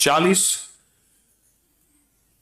40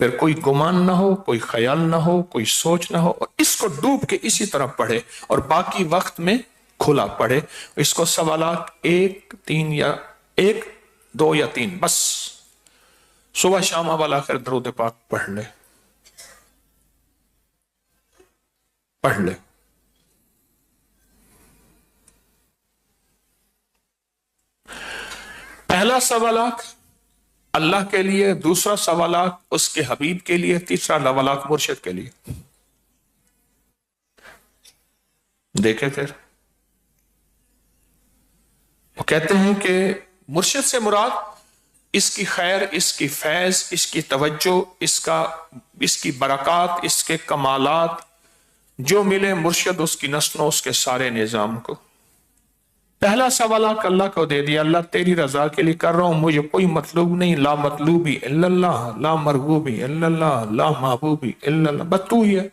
پھر کوئی گمان نہ ہو، کوئی خیال نہ ہو، کوئی سوچ نہ ہو، اور اس کو ڈوب کے اسی طرح پڑھے اور باقی وقت میں کھلا پڑھے. اس کو سوالات 1 3 یا 1 2 یا 3 بس صبح شام اول آخر درود پاک پڑھ لے. پہلا سوالات اللہ کے لیے، دوسرا سوالات اس کے حبیب کے لیے، تیسرا سوالات مرشد کے لیے. دیکھیں پھر وہ کہتے ہیں کہ مرشد سے مراد اس کی خیر، اس کی فیض، اس کی توجہ، اس کی برکات، اس کے کمالات جو ملے مرشد اس کی نسلوں، اس کے سارے نظام کو. پہلا سوالات اللہ کو دے دیا، اللہ تیری رضا کے لیے کر رہا ہوں، مجھے کوئی مطلوب نہیں، لا مطلوبی الا اللہ، لا مرغوبی الا اللہ، لا محبوبی الا اللہ، بس تو ہی ہے.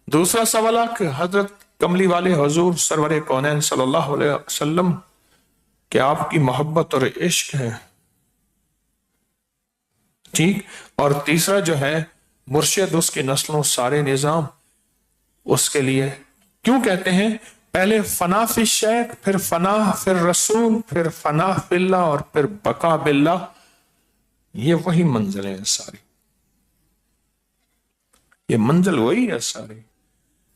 دوسرا سوالات حضرت کملی والے حضور سرور کونین صلی اللہ علیہ وسلم کہ آپ کی محبت اور عشق ہے، ٹھیک. اور تیسرا جو ہے مرشد، اس کی نسلوں، سارے نظام اس کے لیے. کیوں کہتے ہیں پہلے فنا فی الشیخ، پھر فنا پھر رسول، پھر فنا فی اللہ، اور پھر بقا باللہ. یہ وہی منزل ہے ساری، یہ منزل وہی ہے ساری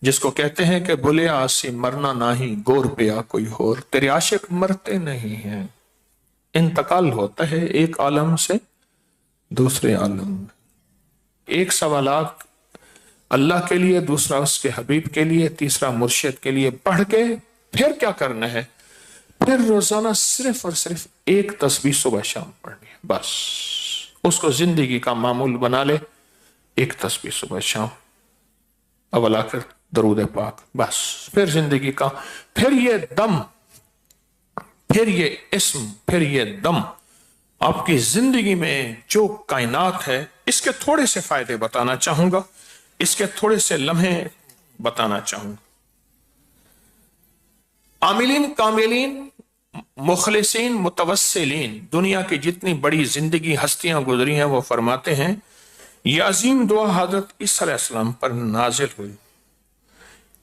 جس کو کہتے ہیں کہ بلے آسی مرنا نہیں، گور پیا کوئی اور. تیرے عاشق مرتے نہیں ہیں، انتقال ہوتا ہے ایک عالم سے دوسرے عالم میں. ایک سوالات اللہ کے لیے، دوسرا اس کے حبیب کے لیے، تیسرا مرشد کے لیے پڑھ کے پھر کیا کرنا ہے؟ پھر روزانہ صرف اور صرف ایک تسبیح صبح شام پڑھنی ہے، بس اس کو زندگی کا معمول بنا لے. ایک تسبیح صبح شام اول آخر درود پاک، بس پھر زندگی کا، پھر یہ دم، پھر یہ اسم، پھر یہ دم آپ کی زندگی میں جو کائنات ہے. اس کے تھوڑے سے فائدے بتانا چاہوں گا، اس کے تھوڑے سے لمحے بتانا چاہوں گا. عاملین، کاملین، مخلصین، متوسلین، دنیا کی جتنی بڑی زندگی ہستیاں گزری ہیں وہ فرماتے ہیں یہ عظیم دعا حضرت عیسیٰ علیہ السلام پر نازل ہوئی.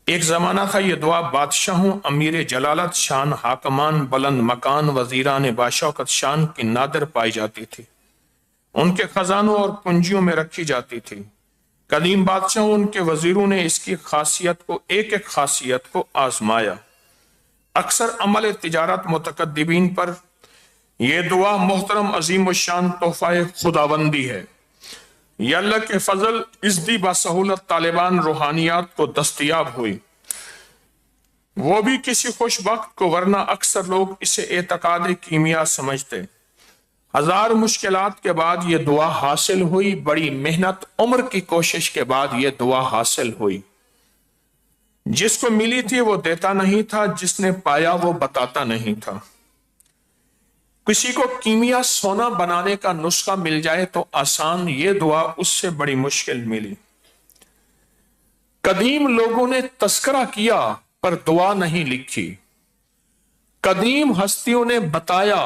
ایک زمانہ تھا یہ دعا بادشاہوں، امیر جلالت شان، حاکمان، بلند مکان، وزیران باشوکت شان کی نادر پائی جاتی تھی. ان کے خزانوں اور کنجیوں میں رکھی جاتی تھی. قدیم بادشاہوں، ان کے وزیروں نے اس کی خاصیت کو، ایک ایک خاصیت کو آزمایا. اکثر عمل تجارت متقدمین پر یہ دعا محترم عظیم الشان تحفہ خداوندی ہے. یہ اللہ کے فضل ازدی بسہولت طالبان روحانیات کو دستیاب ہوئی، وہ بھی کسی خوش وقت کو، ورنہ اکثر لوگ اسے اعتقاد کیمیا سمجھتے. ہزار مشکلات کے بعد یہ دعا حاصل ہوئی، بڑی محنت، عمر کی کوشش کے بعد یہ دعا حاصل ہوئی. جس کو ملی تھی وہ دیتا نہیں تھا، جس نے پایا وہ بتاتا نہیں تھا. کسی کو کیمیا سونا بنانے کا نسخہ مل جائے تو آسان، یہ دعا اس سے بڑی مشکل ملی. قدیم لوگوں نے تذکرہ کیا پر دعا نہیں لکھی، قدیم ہستیوں نے بتایا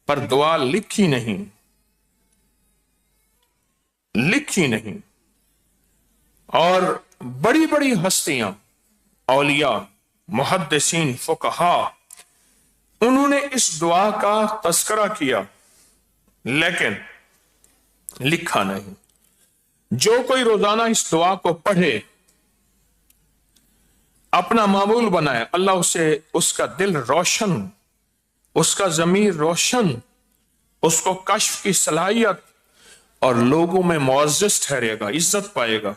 پر دعا لکھی نہیں. اور بڑی بڑی ہستیاں، اولیاء، محدثین، فقہاء، انہوں نے اس دعا کا تذکرہ کیا لیکن لکھا نہیں. جو کوئی روزانہ اس دعا کو پڑھے، اپنا معمول بنائے، اللہ اسے، اس کا دل روشن، اس کا ضمیر روشن، اس کو کشف کی صلاحیت، اور لوگوں میں معزز ٹھہرے گا، عزت پائے گا،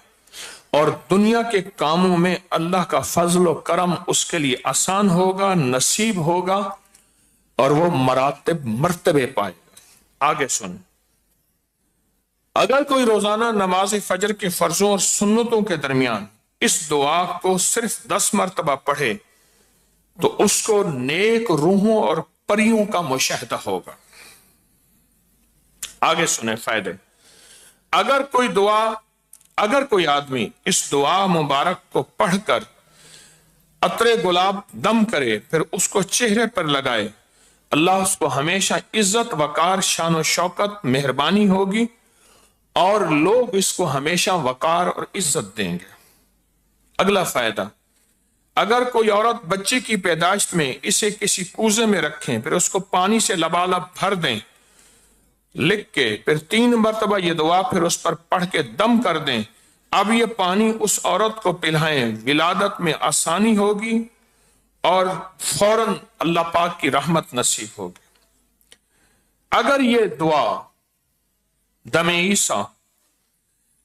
اور دنیا کے کاموں میں اللہ کا فضل و کرم اس کے لیے آسان ہوگا، نصیب ہوگا، اور وہ مرتبے پائے گا. آگے سن، اگر کوئی روزانہ نماز فجر کے فرضوں اور سنتوں کے درمیان اس دعا کو صرف 10 مرتبہ پڑھے تو اس کو نیک روحوں اور پریوں کا مشاہدہ ہوگا. آگے سنیں فائدے. اگر کوئی آدمی اس دعا مبارک کو پڑھ کر عطر گلاب دم کرے، پھر اس کو چہرے پر لگائے، اللہ اس کو ہمیشہ عزت، وقار، شان و شوکت، مہربانی ہوگی، اور لوگ اس کو ہمیشہ وقار اور عزت دیں گے۔ اگلا فائدہ، اگر کوئی عورت بچے کی پیدائش میں اسے کسی کوزے میں رکھیں، پھر اس کو پانی سے لبالب بھر دیں لکھ کے، پھر 3 مرتبہ یہ دعا پھر اس پر پڑھ کے دم کر دیں، اب یہ پانی اس عورت کو پلائیں، ولادت میں آسانی ہوگی اور فوراً اللہ پاک کی رحمت نصیب ہوگی۔ اگر یہ دعا دم عیسیٰ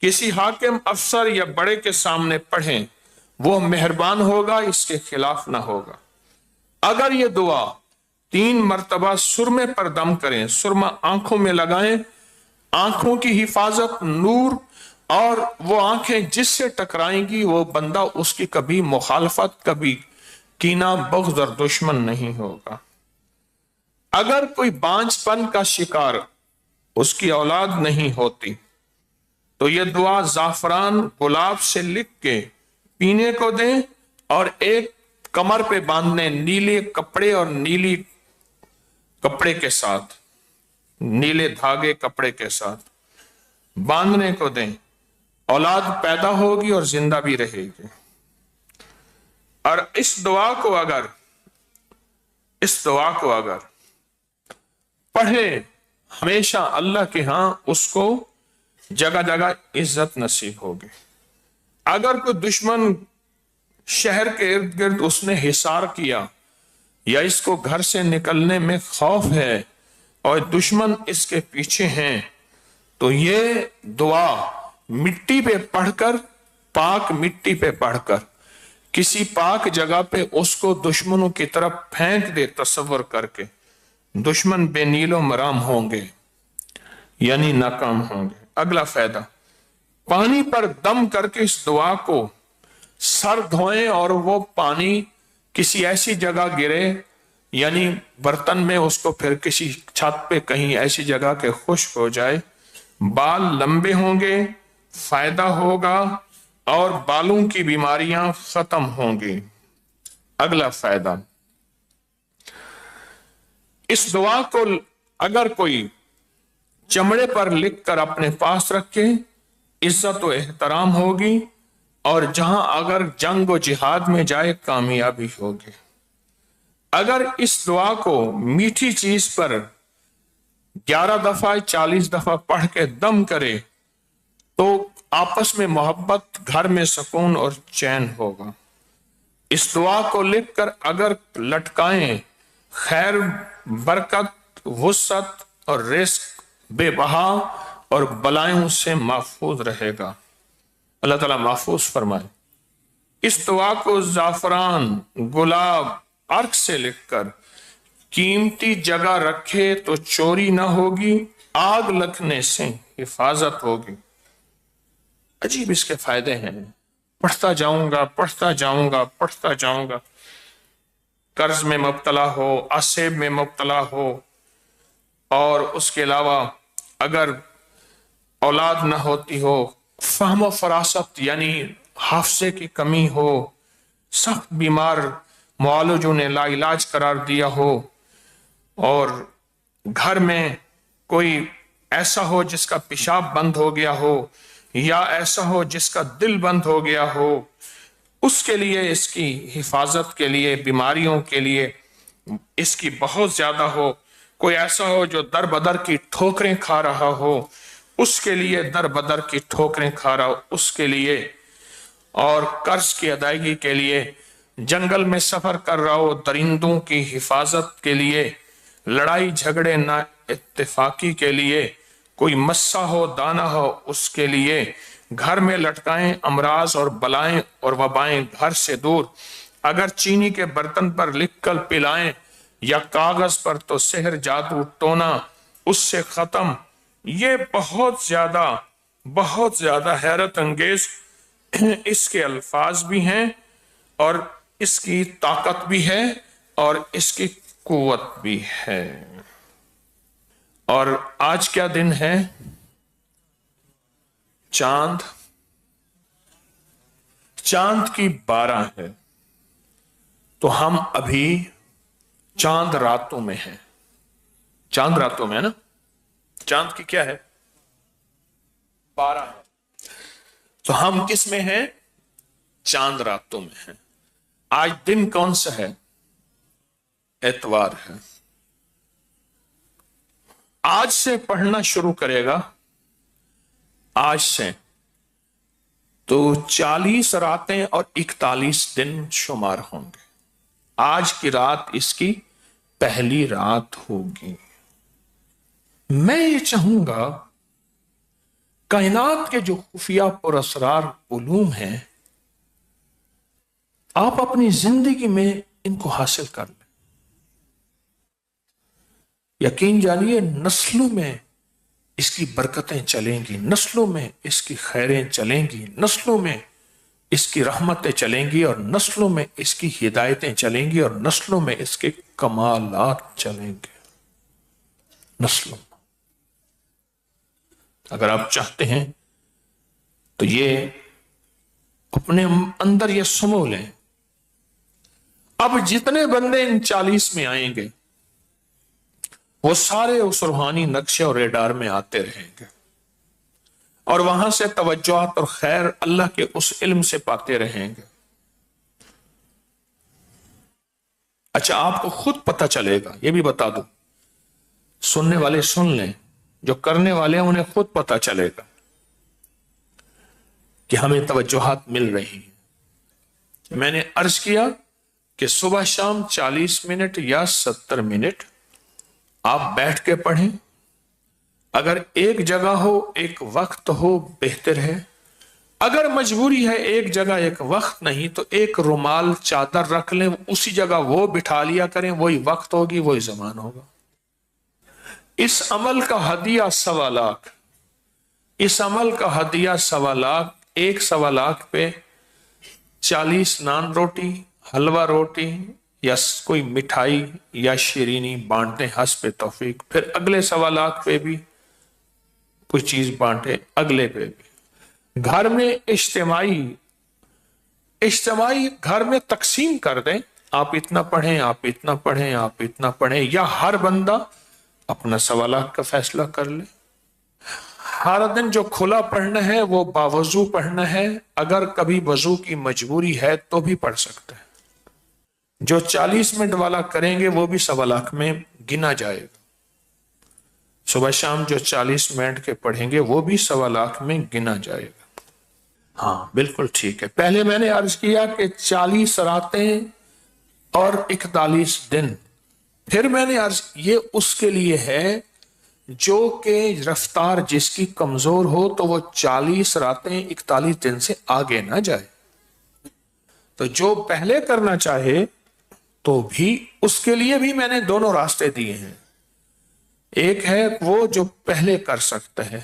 کسی حاکم، افسر یا بڑے کے سامنے پڑھیں، وہ مہربان ہوگا، اس کے خلاف نہ ہوگا۔ اگر یہ دعا 3 مرتبہ سرمے پر دم کریں، سرما آنکھوں میں لگائیں، آنکھوں کی حفاظت، نور، اور وہ آنکھیں جس سے ٹکرائیں گی وہ بندہ اس کی کبھی مخالفت، کبھی کینہ، بغض اور دشمن نہیں ہوگا۔ اگر کوئی بانجھ پن کا شکار، اس کی اولاد نہیں ہوتی، تو یہ دعا زعفران گلاب سے لکھ کے پینے کو دیں اور ایک کمر پہ باندھنے، نیلے کپڑے اور نیلی کپڑے کے ساتھ، نیلے دھاگے کپڑے کے ساتھ باندھنے کو دیں، اولاد پیدا ہوگی اور زندہ بھی رہے گی۔ اور اس دعا کو اگر پڑھے ہمیشہ، اللہ کے ہاں اس کو جگہ جگہ عزت نصیب ہوگی۔ اگر کوئی دشمن شہر کے ارد گرد اس نے حصار کیا، یا اس کو گھر سے نکلنے میں خوف ہے اور دشمن اس کے پیچھے ہیں، تو یہ دعا مٹی پہ پڑھ کر، پاک مٹی پہ پڑھ کر کسی پاک جگہ پہ اس کو دشمنوں کی طرف پھینک دے، تصور کر کے دشمن بے نیل و مرام ہوں گے، یعنی ناکام ہوں گے۔ اگلا فائدہ، پانی پر دم کر کے اس دعا کو سر دھوئیں اور وہ پانی کسی ایسی جگہ گرے، یعنی برتن میں، اس کو پھر کسی چھت پہ کہیں ایسی جگہ کہ خشک ہو جائے، بال لمبے ہوں گے، فائدہ ہوگا اور بالوں کی بیماریاں ختم ہوں گی۔ اگلا فائدہ، اس دعا کو اگر کوئی چمڑے پر لکھ کر اپنے پاس رکھے، عزت و احترام ہوگی، اور جہاں اگر جنگ و جہاد میں جائے کامیابی ہوگی۔ اگر اس دعا کو میٹھی چیز پر 11 دفعہ 40 دفعہ پڑھ کے دم کرے تو آپس میں محبت، گھر میں سکون اور چین ہوگا۔ اس دعا کو لکھ کر اگر لٹکائیں، خیر، برکت، وسعت اور رزق بے بہا اور بلائیوں سے محفوظ رہے گا۔ اللہ تعالیٰ محفوظ فرمائے۔ اس دعا کو زعفران، گلاب، عرق سے لکھ کر قیمتی جگہ رکھے تو چوری نہ ہوگی، آگ لگنے سے حفاظت ہوگی۔ عجیب اس کے فائدے ہیں، پڑھتا جاؤں گا۔ قرض میں مبتلا ہو، عصب میں مبتلا ہو، اور اس کے علاوہ اگر اولاد نہ ہوتی ہو، فہم و فراست یعنی حافظے کی کمی ہو، سخت بیمار معالجوں نے لا علاج قرار دیا ہو، اور گھر میں کوئی ایسا ہو جس کا پیشاب بند ہو گیا ہو، یا ایسا ہو جس کا دل بند ہو گیا ہو، اس کے لیے، اس کی حفاظت کے لیے، بیماریوں کے لیے اس کی بہت زیادہ ہو، کوئی ایسا ہو جو در بدر کی ٹھوکریں کھا رہا ہو، اس کے لیے در بدر کی ٹھوکریں کھا رہا ہو، اس کے لیے، اور قرض کی ادائیگی کے لیے، جنگل میں سفر کر رہا ہو، درندوں کی حفاظت کے لیے، لڑائی جھگڑے نہ اتفاقی کے لیے، کوئی مسا ہو، دانا ہو، اس کے لیے گھر میں لٹکائیں، امراض اور بلائیں اور وبائیں گھر سے دور۔ اگر چینی کے برتن پر لکھ کر پلائیں یا کاغذ پر تو سحر، جادو، ٹونا اس سے ختم۔ یہ بہت زیادہ حیرت انگیز اس کے الفاظ بھی ہیں، اور اس کی طاقت بھی ہے، اور اس کی قوت بھی ہے۔ اور آج کیا دن ہے؟ چاند کی 12 ہے، تو ہم ابھی چاند راتوں میں ہیں۔ چاند راتوں میں ہے نا؟ چاند کی کیا ہے؟ 12 ہے. تو ہم کس میں ہیں؟ چاند راتوں میں ہیں. آج دن کون سا ہے؟ اتوار ہے. آج سے پڑھنا شروع کرے گا، آج سے تو 40 راتیں اور 41 دن شمار ہوں گے. آج کی رات اس کی پہلی رات ہوگی. میں یہ چاہوں گا کائنات کے جو خفیہ پر اسرار علوم ہیں، آپ اپنی زندگی میں ان کو حاصل کر لیں. یقین جانیے نسلوں میں اس کی برکتیں چلیں گی، نسلوں میں اس کی خیریں چلیں گی، نسلوں میں اس کی رحمتیں چلیں گی، اور نسلوں میں اس کی ہدایتیں چلیں گی، اور نسلوں میں اس کے کمالات چلیں گے. نسلوں. اگر آپ چاہتے ہیں تو یہ اپنے اندر یہ سمو لیں. اب جتنے بندے ان 40 میں آئیں گے وہ سارے اس روحانی نقشے اور ریڈار میں آتے رہیں گے، اور وہاں سے توجہات اور خیر اللہ کے اس علم سے پاتے رہیں گے. اچھا، آپ کو خود پتہ چلے گا، یہ بھی بتا دوں، سننے والے سن لیں، جو کرنے والے ہیں انہیں خود پتہ چلے گا کہ ہمیں توجہات مل رہی ہیں. میں نے عرض کیا کہ صبح شام 40 منٹ یا 70 منٹ آپ بیٹھ کے پڑھیں. اگر ایک جگہ ہو، ایک وقت ہو، بہتر ہے. اگر مجبوری ہے ایک جگہ ایک وقت نہیں، تو ایک رومال چادر رکھ لیں، اسی جگہ وہ بٹھا لیا کریں، وہی وقت ہوگی، وہی زمان ہوگا. اس عمل کا ہدیہ 1.25 لاکھ، اس عمل کا ہدیہ 1.25 لاکھ. ایک 1.25 لاکھ پہ 40 نان روٹی، حلوہ روٹی یا کوئی مٹھائی یا شیرینی بانٹیں حسب توفیق. پھر اگلے 1.25 لاکھ پہ بھی کوئی چیز بانٹے، اگلے پہ بھی. گھر میں اجتماعی گھر میں تقسیم کر دیں. آپ اتنا پڑھیں، آپ اتنا پڑھیں، آپ اتنا پڑھیں، یا ہر بندہ اپنا 1.25 لاکھ کا فیصلہ کر لے. ہر دن جو کھلا پڑھنا ہے وہ باوضو پڑھنا ہے. اگر کبھی وضو کی مجبوری ہے تو بھی پڑھ سکتے ہیں. جو 40 منٹ والا کریں گے وہ بھی 1.25 لاکھ میں گنا جائے گا. صبح شام جو 40 منٹ کے پڑھیں گے وہ بھی 1.25 لاکھ میں گنا جائے گا. ہاں بالکل ٹھیک ہے. پہلے میں نے عرض کیا کہ 40 راتیں اور 41 دن. پھر میں نے عرض یہ اس کے لیے ہے جو کہ رفتار جس کی کمزور ہو، تو وہ 40 راتیں 41 دن سے آگے نہ جائے. تو جو پہلے کرنا چاہے تو بھی اس کے لیے بھی میں نے دونوں راستے دیے ہیں. ایک ہے وہ جو پہلے کر سکتا ہے،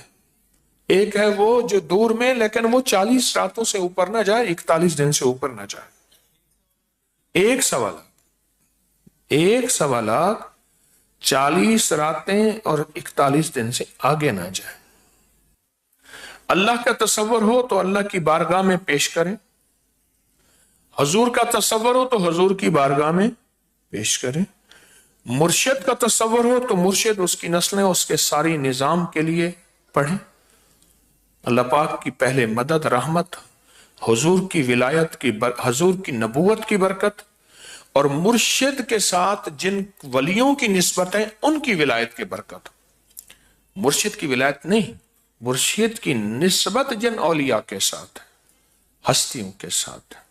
ایک ہے وہ جو دور میں، لیکن وہ 40 راتوں سے اوپر نہ جائے، 41 دن سے اوپر نہ جائے. ایک سوال 40 راتیں اور 41 دن سے آگے نہ جائے. اللہ کا تصور ہو تو اللہ کی بارگاہ میں پیش کریں. حضور کا تصور ہو تو حضور کی بارگاہ میں پیش کریں. مرشد کا تصور ہو تو مرشد، اس کی نسلیں، اس کے ساری نظام کے لیے پڑھیں. اللہ پاک کی پہلے مدد، رحمت، حضور کی ولایت کی حضور کی نبوت کی برکت، اور مرشد کے ساتھ جن ولیوں کی نسبت ہے ان کی ولایت کی برکت. مرشد کی ولایت نہیں، مرشد کی نسبت جن اولیاء کے ساتھ ہے، ہستیوں کے ساتھ ہے.